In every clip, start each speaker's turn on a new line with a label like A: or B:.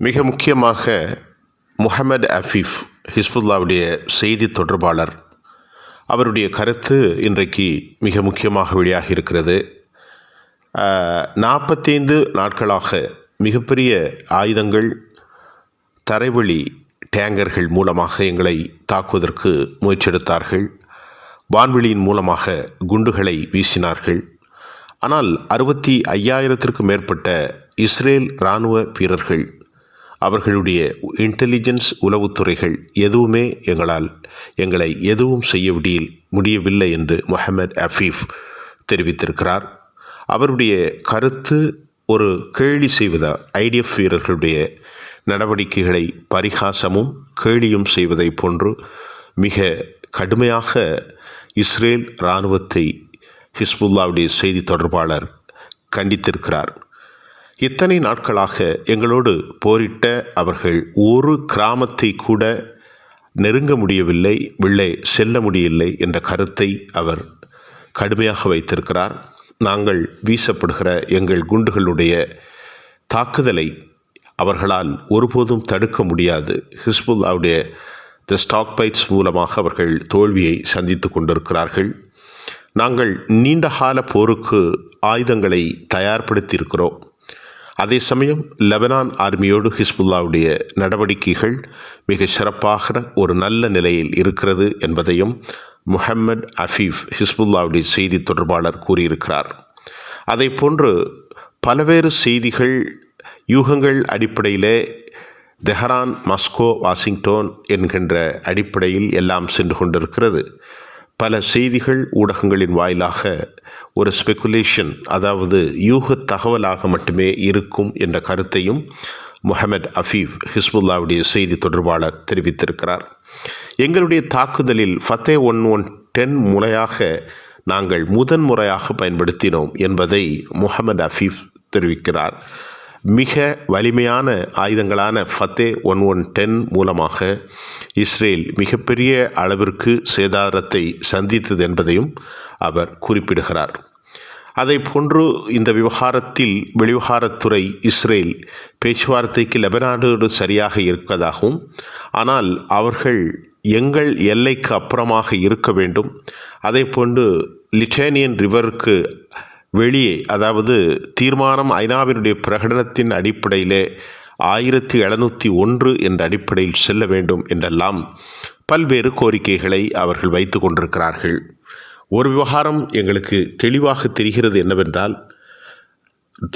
A: மிக முக்கியமாக முஹம்மது அஃபீஃப் ஹிஸ்புல்லாவுடைய செய்தி தொடர்பாளர் அவருடைய கருத்து இன்றைக்கு மிக முக்கியமாக வெளியாகி இருக்கிறது. 45 நாட்களாக மிகப்பெரிய ஆயுதங்கள் தரைவழி டேங்கர்கள் மூலமாக எங்களை தாக்குவதற்கு முயற்சியெடுத்தார்கள். வான்வெளியின் மூலமாக குண்டுகளை வீசினார்கள். ஆனால் 65,000த்திற்கும் மேற்பட்ட இஸ்ரேல் இராணுவ வீரர்கள், அவர்களுடைய இன்டெலிஜென்ஸ் உளவுத்துறைகள் எதுவுமே எங்களை எதுவும் செய்ய முடியவில்லை என்று முஹம்மது அஃபீஃப் தெரிவித்திருக்கிறார். அவருடைய கருத்து ஒரு கேலி செய்வதா IDF வீரர்களுடைய நடவடிக்கைகளை பரிகாசமும் கேலியும் செய்வதை போன்று மிக கடுமையாக இஸ்ரேல் இராணுவத்தை ஹிஸ்புல்லாவுடைய செய்தி தொடர்பாளர் கண்டித்திருக்கிறார். இத்தனை நாட்களாக எங்களோடு போரிட்ட அவர்கள் ஒரு கிராமத்தை கூட நெருங்க முடியவில்லை, உள்ளே செல்ல முடியவில்லை என்ற கருத்தை அவர் கடுமையாக வைத்திருக்கிறார். நாங்கள் வீசப்படுகிற எங்கள் குண்டுகளுடைய தாக்குதலை அவர்களால் ஒருபோதும் தடுக்க முடியாது. ஹிஸ்புல்லாவுடைய ஸ்டாக் பைட்ஸ் மூலமாக அவர்கள் தோல்வியை சந்தித்து கொண்டிருக்கிறார்கள். நாங்கள் நீண்டகால போருக்கு ஆயுதங்களை தயார்படுத்தியிருக்கிறோம். அதே சமயம் லெபனான் ஆர்மியோடு ஹிஸ்புல்லாவுடைய நடவடிக்கைகள் மிக சிறப்பாக ஒரு நல்ல நிலையில் இருக்கிறது என்பதையும் முஹம்மது அஃபீஃப் ஹிஸ்புல்லாவுடைய செய்தி தொடர்பாளர் கூறியிருக்கிறார். அதை போன்று பல்வேறு செய்திகள் யூகங்கள் அடிப்படையிலே தெஹரான், மாஸ்கோ, வாஷிங்டன் என்கின்ற அடிப்படையில் எல்லாம் சென்று கொண்டிருக்கிறது. பல செய்திகள் ஊடகங்களின் வாயிலாக ஒரு ஸ்பெகுலேஷன், அதாவது யூக தகவலாக மட்டுமே இருக்கும் என்ற கருத்தையும் முஹம்மது அஃபீஃப் ஹிஸ்புல்லாவுடைய செய்தி தொடர்பாளர் தெரிவித்திருக்கிறார். எங்களுடைய தாக்குதலில் ஃபத்தே 1110 முறையாக நாங்கள் முதன்முறையாக பயன்படுத்தினோம் என்பதை முஹம்மது அஃபீஃப் தெரிவிக்கிறார். மிக வலிமையான ஆயுதங்களான ஃபத்தே 1110 மூலமாக இஸ்ரேல் மிகப்பெரிய அளவிற்கு சேதாரத்தை சந்தித்தது என்பதையும் அவர் குறிப்பிடுகிறார். அதை போன்று இந்த விவகாரத்தில் வெளிவிவகாரத்துறை இஸ்ரேல் பேச்சுவார்த்தைக்கு லெபனானோடு சரியாக இருப்பதாகவும், ஆனால் அவர்கள் எங்கள் எல்லைக்கு அப்புறமாக இருக்க வேண்டும், அதே போன்று லிட்டேனியன் ரிவருக்கு வெளியே, அதாவது தீர்மானம் ஐநாவினுடைய பிரகடனத்தின் அடிப்படையிலே 1701 என்ற அடிப்படையில் செல்ல வேண்டும் என்றெல்லாம் பல்வேறு கோரிக்கைகளை அவர்கள் வைத்து கொண்டிருக்கிறார்கள். ஒரு விவகாரம் எங்களுக்கு தெளிவாக தெரிகிறது என்னவென்றால்,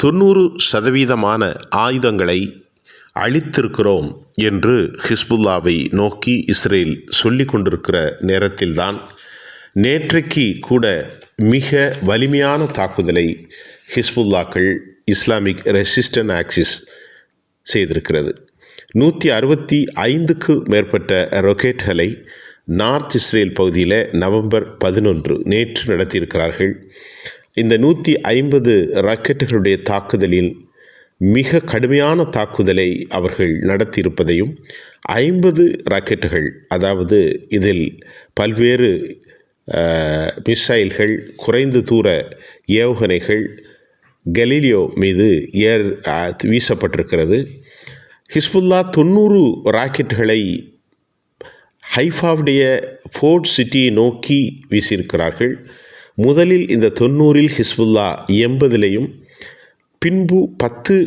A: 90% ஆயுதங்களை அழித்திருக்கிறோம் என்று ஹிஸ்புல்லாவை நோக்கி இஸ்ரேல் சொல்லி கொண்டிருக்கிற நேரத்தில்தான் நேற்றைக்கு கூட மிக வலிமையான தாக்குதலை ஹிஸ்புல்லாக்கள் இஸ்லாமிக் ரெசிஸ்டன்ட் ஆக்சிஸ் செய்திருக்கிறது. 165க்கு மேற்பட்ட ராக்கெட்டுகளை நார்த் இஸ்ரேல் பகுதியில் நவம்பர் 11 நேற்று நடத்தியிருக்கிறார்கள். இந்த 150 ராக்கெட்டுகளுடைய தாக்குதலில் மிக கடுமையான தாக்குதலை அவர்கள் நடத்தியிருப்பதையும், 50 ராக்கெட்டுகள், அதாவது இதில் பல்வேறு மிசைல்கள், குறைந்த தூர ஏவுகணைகள் கலீலியோ மீது வீசப்பட்டிருக்கிறது. ஹிஸ்புல்லா 90 ராக்கெட்டுகளை ஹைஃபாவுடைய ஃபோர்ட் சிட்டியை நோக்கி வீசியிருக்கிறார்கள். முதலில் இந்த 90ல் ஹிஸ்புல்லா 80லையும் பின்பு 10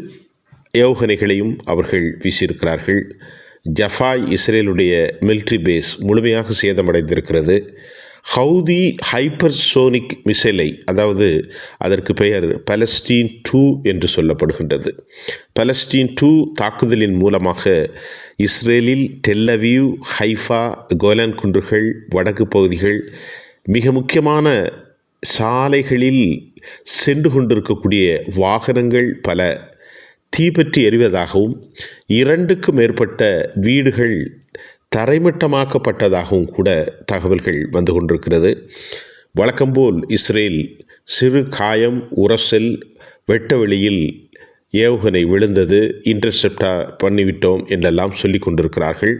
A: ஏவுகணைகளையும் அவர்கள் வீசியிருக்கிறார்கள். ஜஃபாய் இஸ்ரேலுடைய மிலிட்ரி பேஸ் முழுமையாக சேதமடைந்திருக்கிறது. ஹவுதி ஹைப்பர்சோனிக் மிசைலை, அதாவது அதற்கு பெயர் பலஸ்டீன் 2 என்று சொல்லப்படுகின்றது. பலஸ்டீன் 2 தாக்குதலின் மூலமாக இஸ்ரேலில் டெல்லவீவ், ஹைஃபா, கோலான் குன்றுகள், வடக்கு பகுதிகள், மிக முக்கியமான சாலைகளில் சென்று கொண்டிருக்கக்கூடிய வாகனங்கள் பல தீப்பற்றி எரிவதாகவும், 2க்கும் மேற்பட்ட வீடுகள் தரைமட்டமாக்கப்பட்டதாகவும் கூட தகவல்கள் வந்து கொண்டிருக்கிறது. வழக்கம்போல் இஸ்ரேல் சிறு காயம், உரசல், வெட்ட வெளியில் ஏவுகணை விழுந்தது, இன்டர்செப்டா பண்ணிவிட்டோம் என்றெல்லாம் சொல்லி கொண்டிருக்கிறார்கள்.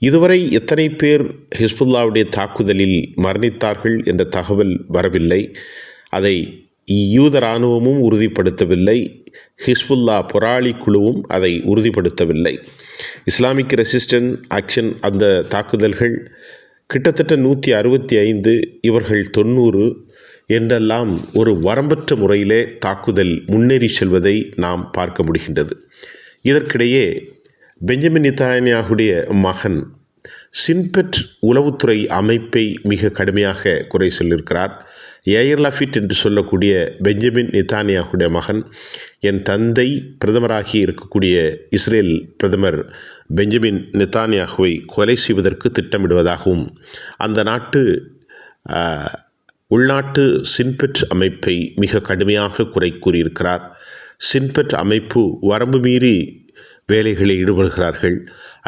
A: இதுவரை எத்தனை பேர் ஹிஸ்புல்லாவுடைய தாக்குதலில் மரணித்தார்கள் என்ற தகவல் வரவில்லை. அதை யூத இராணுவமும் உறுதிப்படுத்தவில்லை, ஹிஸ்புல்லா போராளி குழுவும் அதை உறுதிப்படுத்தவில்லை. இஸ்லாமிக் ரெசிஸ்டன்ஸ் ஆக்ஷன் அந்த தாக்குதல்கள் கிட்டத்தட்ட 165, இவர்கள் 90 என்றெல்லாம் ஒரு வரம்பற்ற முறையிலே தாக்குதல் முன்னேறி செல்வதை நாம் பார்க்க முடிகின்றது. இதற்கிடையே பெஞ்சமின் நெதன்யாகுடைய மகன் சின்பெட் உளவுத்துறை அமைப்பை மிக கடுமையாக குறை சொல்லியிருக்கிறார். யாயிர் லாபிட் என்று சொல்லக்கூடிய பெஞ்சமின் நெதன்யாகுடைய மகன், என் தந்தை பிரதமராகி இருக்கக்கூடிய இஸ்ரேல் பிரதமர் பெஞ்சமின் நெதன்யாகுவை கொலை செய்வதற்கு திட்டமிடுவதாகவும் அந்த நாட்டு உள்நாட்டு சின்பெட் அமைப்பை மிக கடுமையாக குறை கூறியிருக்கிறார். சின்பெட் அமைப்பு வரம்பு மீறி வேலைகளில் ஈடுபடுகிறார்கள்.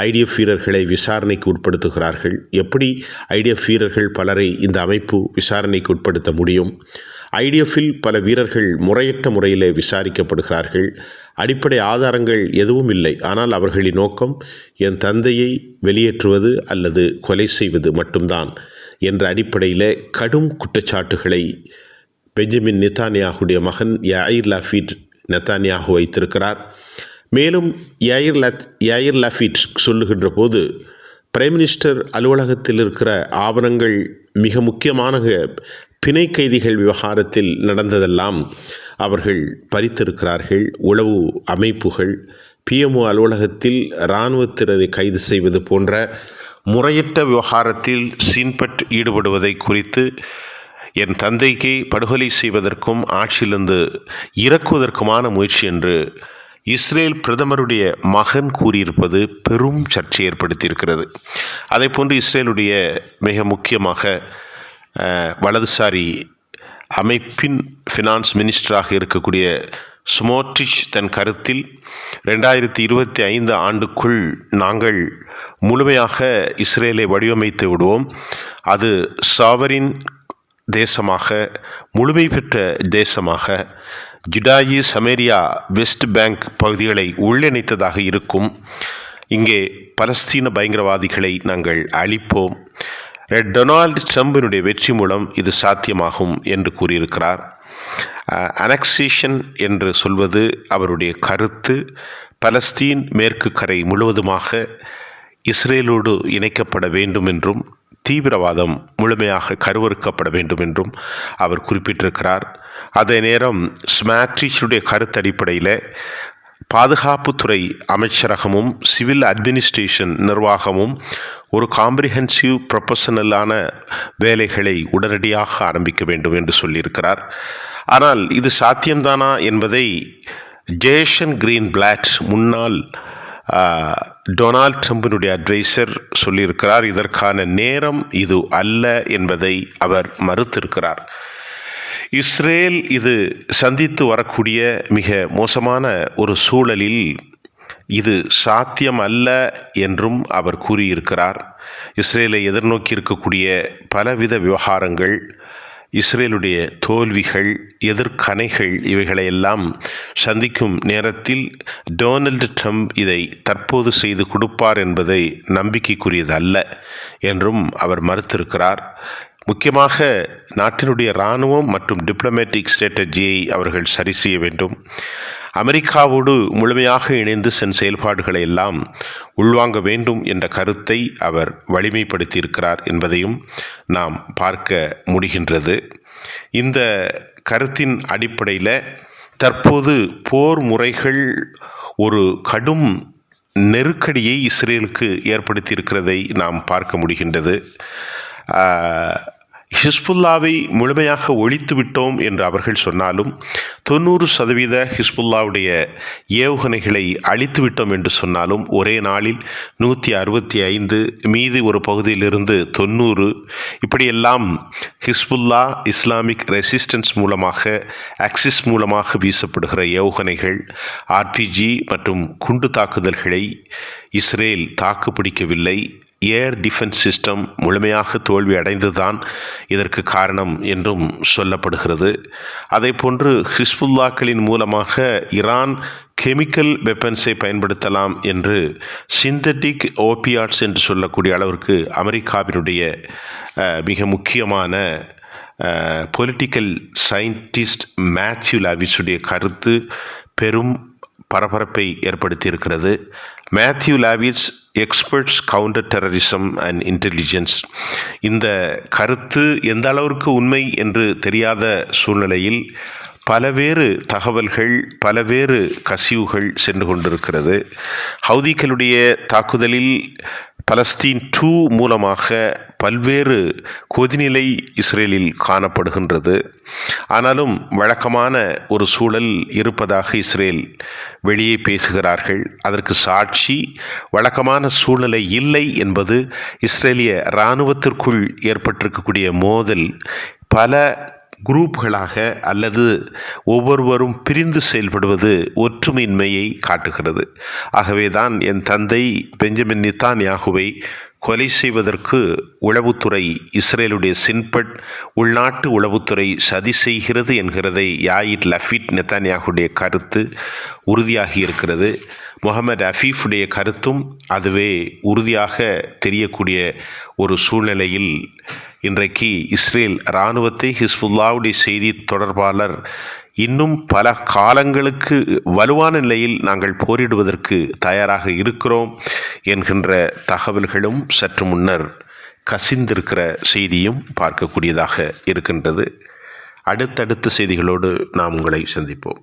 A: ஐடிஎஃப் வீரர்களை விசாரணைக்கு உட்படுத்துகிறார்கள். எப்படி ஐடிஎஃப் வீரர்கள் பலரை இந்த அமைப்பு விசாரணைக்கு உட்படுத்த முடியும்? ஐடிஎஃப்பில் பல வீரர்கள் முறையற்ற முறையில் விசாரிக்கப்படுகிறார்கள். அடிப்படை ஆதாரங்கள் எதுவும் இல்லை. ஆனால் அவர்களின் நோக்கம் என் தந்தையை வெளியேற்றுவது அல்லது கொலை செய்வது மட்டும்தான் என்ற அடிப்படையில் கடும் குற்றச்சாட்டுகளை பெஞ்சமின் நெதன்யாகுடைய மகன் யாயிர் லாபிட் நெதன்யாகு வைத்திருக்கிறார். மேலும் யாயிர் லாபிட் சொல்லுகின்ற போது, பிரைம் மினிஸ்டர் அலுவலகத்தில் இருக்கிற ஆவணங்கள் மிக முக்கியமான பிணை கைதிகள் விவகாரத்தில் நடந்ததெல்லாம் அவர்கள் பறித்திருக்கிறார்கள். உளவு அமைப்புகள் பிஎம்ஓ அலுவலகத்தில் இராணுவத்தினரை கைது செய்வது போன்ற முறையற்ற விவகாரத்தில் சின்பெட் ஈடுபடுவதை குறித்து என் தந்தைக்கு படுகொலை செய்வதற்கும் ஆட்சியிலிருந்து இறக்குவதற்குமான முயற்சி என்று இஸ்ரேல் பிரதமருடைய மகன் கூறியிருப்பது பெரும் சர்ச்சை ஏற்படுத்தியிருக்கிறது. அதே போன்று இஸ்ரேலுடைய மிக முக்கியமாக வலதுசாரி அமைப்பின் ஃபினான்ஸ் மினிஸ்டராக இருக்கக்கூடிய ஸ்மோட்ரிச் தன் கருத்தில் 2025 ஆண்டுக்குள் நாங்கள் முழுமையாக இஸ்ரேலை வடிவமைத்து விடுவோம், அது சாவரின் தேசமாக, முழுமை பெற்ற தேசமாக, ஜுடாயி சமேரியா வெஸ்ட் பேங்க் பகுதிகளை உள்ளிணைத்ததாக இருக்கும், இங்கே பலஸ்தீன பயங்கரவாதிகளை நாங்கள் அழிப்போம், டொனால்டு ட்ரம்பினுடைய வெற்றி மூலம் இது சாத்தியமாகும் என்று கூறியிருக்கிறார். அனெக்சேஷன் என்று சொல்வது அவருடைய கருத்து பலஸ்தீன் மேற்கு கரை முழுவதுமாக இஸ்ரேலோடு இணைக்கப்பட வேண்டும் என்றும் தீவிரவாதம் முழுமையாக கருவறுக்கப்பட வேண்டும் என்றும் அவர் குறிப்பிட்டிருக்கிறார். அதே நேரம் ஸ்மாட்ரிச்சுடைய கருத்து அடிப்படையில் பாதுகாப்புத்துறை அமைச்சரகமும் சிவில் அட்மினிஸ்ட்ரேஷன் நிர்வாகமும் ஒரு காம்ப்ரிஹென்சிவ் ப்ரொபஷனலான வேலைகளை உடனடியாக ஆரம்பிக்க வேண்டும் என்று சொல்லியிருக்கிறார். ஆனால் இது சாத்தியம்தானா என்பதை ஜேசன் கிரீன்பிளாட் முன்னாள் டொனால்ட் ட்ரம்பினுடைய அட்வைசர் சொல்லியிருக்கிறார். இதற்கான நேரம் இது அல்ல என்பதை அவர் மறுத்திருக்கிறார். இஸ்ரேல் இது சந்தித்து வரக்கூடிய மிக மோசமான ஒரு சூழலில் இது சாத்தியம் அல்ல என்றும் அவர் கூறியிருக்கிறார். இஸ்ரேலை எதிர்நோக்கி இருக்கக்கூடிய பலவித விவகாரங்கள், இஸ்ரேலுடைய தோல்விகள், எதிர்கணைகள், இவைகளையெல்லாம் சந்திக்கும் நேரத்தில் டொனால்டு ட்ரம்ப் இதை தற்போது செய்து கொடுப்பார் என்பதை நம்பிக்கைக்குரியது அல்ல என்றும் அவர் மறுத்திருக்கிறார். முக்கியமாக நாட்டினுடைய இராணுவம் மற்றும் டிப்ளமேட்டிக் ஸ்ட்ராட்டஜியை அவர்கள் சரி செய்ய வேண்டும். அமெரிக்காவோடு முழுமையாக இணைந்து சென் செயல்பாடுகளை எல்லாம் உள்வாங்க வேண்டும் என்ற கருத்தை அவர் வலிமைப்படுத்தியிருக்கிறார் என்பதையும் நாம் பார்க்க முடிகின்றது. இந்த கருத்தின் அடிப்படையில் தற்போது போர் முறைகள் ஒரு கடும் நெருக்கடியை இஸ்ரேலுக்கு ஏற்படுத்தியிருக்கிறதை நாம் பார்க்க முடிகின்றது. ஹிஸ்புல்லாவை முழுமையாக ஒழித்து விட்டோம் என்று அவர்கள் சொன்னாலும் 90% ஹிஸ்புல்லாவுடைய ஏவுகணைகளை அழித்து விட்டோம் என்று சொன்னாலும் ஒரே நாளில் 165, மீதி ஒரு பகுதியிலிருந்து 90, இப்படியெல்லாம் ஹிஸ்புல்லா இஸ்லாமிக் ரெசிஸ்டன்ஸ் மூலமாக, ஆக்சிஸ் மூலமாக வீசப்படுகிற ஏவுகணைகள், ஆர்பிஜி மற்றும் குண்டு தாக்குதல்களை இஸ்ரேல் தாக்குப்பிடிக்கவில்லை. ஏர் டிஃபென்ஸ் சிஸ்டம் முழுமையாக தோல்வி அடைந்துதான் இதற்கு காரணம் என்றும் சொல்லப்படுகிறது. அதே போன்று ஹிஸ்புல்லாக்களின் மூலமாக ஈரான் கெமிக்கல் வெப்பன்ஸை பயன்படுத்தலாம் என்று சிந்தட்டிக் ஓபியாட்ஸ் என்று சொல்லக்கூடிய அளவிற்கு அமெரிக்காவினுடைய மிக முக்கியமான பொலிட்டிக்கல் சயின்டிஸ்ட் மேத்யூ லாவிஸுடைய கருத்து பெரும் பரபரப்பை ஏற்படுத்தியிருக்கிறது. Matthew Lavis experts counter terrorism and intelligence, இந்த கருத்து எந்த அளவிற்கு உண்மை என்று தெரியாத சூழ்நிலையில் பலவேறு தகவல்கள், பலவேறு கசிவுகள் சென்று கொண்டிருக்கிறது. ஹவுதிகளுடைய தாக்குதலில் பலஸ்தீன் 2 மூலமாக பல்வேறு கொதிநிலை இஸ்ரேலில் காணப்படுகின்றது. ஆனாலும் வழக்கமான ஒரு சூழல் இருப்பதாக இஸ்ரேல் வெளியே பேசுகிறார்கள். அதற்கு சாட்சி வழக்கமான சூழ்நிலை இல்லை என்பது இஸ்ரேலிய இராணுவத்திற்குள் ஏற்பட்டிருக்கக்கூடிய மோதல் பல குரூப்களாக அல்லது ஒவ்வொருவரும் பிரிந்து செயல்படுவது ஒற்றுமையின்மையை காட்டுகிறது. ஆகவேதான் என் தந்தை பெஞ்சமின் நெத்தன்யாகுவை கொலை செய்வதற்கு உளவுத்துறை, இஸ்ரேலுடைய சின்பட் உள்நாட்டு உளவுத்துறை சதி செய்கிறது என்கிறதை யாயிர் லஃபிட் நெத்தன்யாகுடைய கருத்து உறுதியாகி இருக்கிறது. முகமது அஃபீஃபுடைய கருத்தும் அதுவே உறுதியாக தெரியக்கூடிய ஒரு சூழ்நிலையில் இன்றைக்கு இஸ்ரேல் இராணுவத்தை ஹிஸ்புல்லாவுடைய செய்தி தொடர்பாளர் இன்னும் பல காலங்களுக்கு வலுவான நிலையில் நாங்கள் போரிடுவதற்கு தயாராக இருக்கிறோம் என்கின்ற தகவல்களும் சற்று முன்னர் கசிந்திருக்கிற செய்தியும் பார்க்கக்கூடியதாக இருக்கின்றது. அடுத்தடுத்த செய்திகளோடு நாம் உங்களை சந்திப்போம்.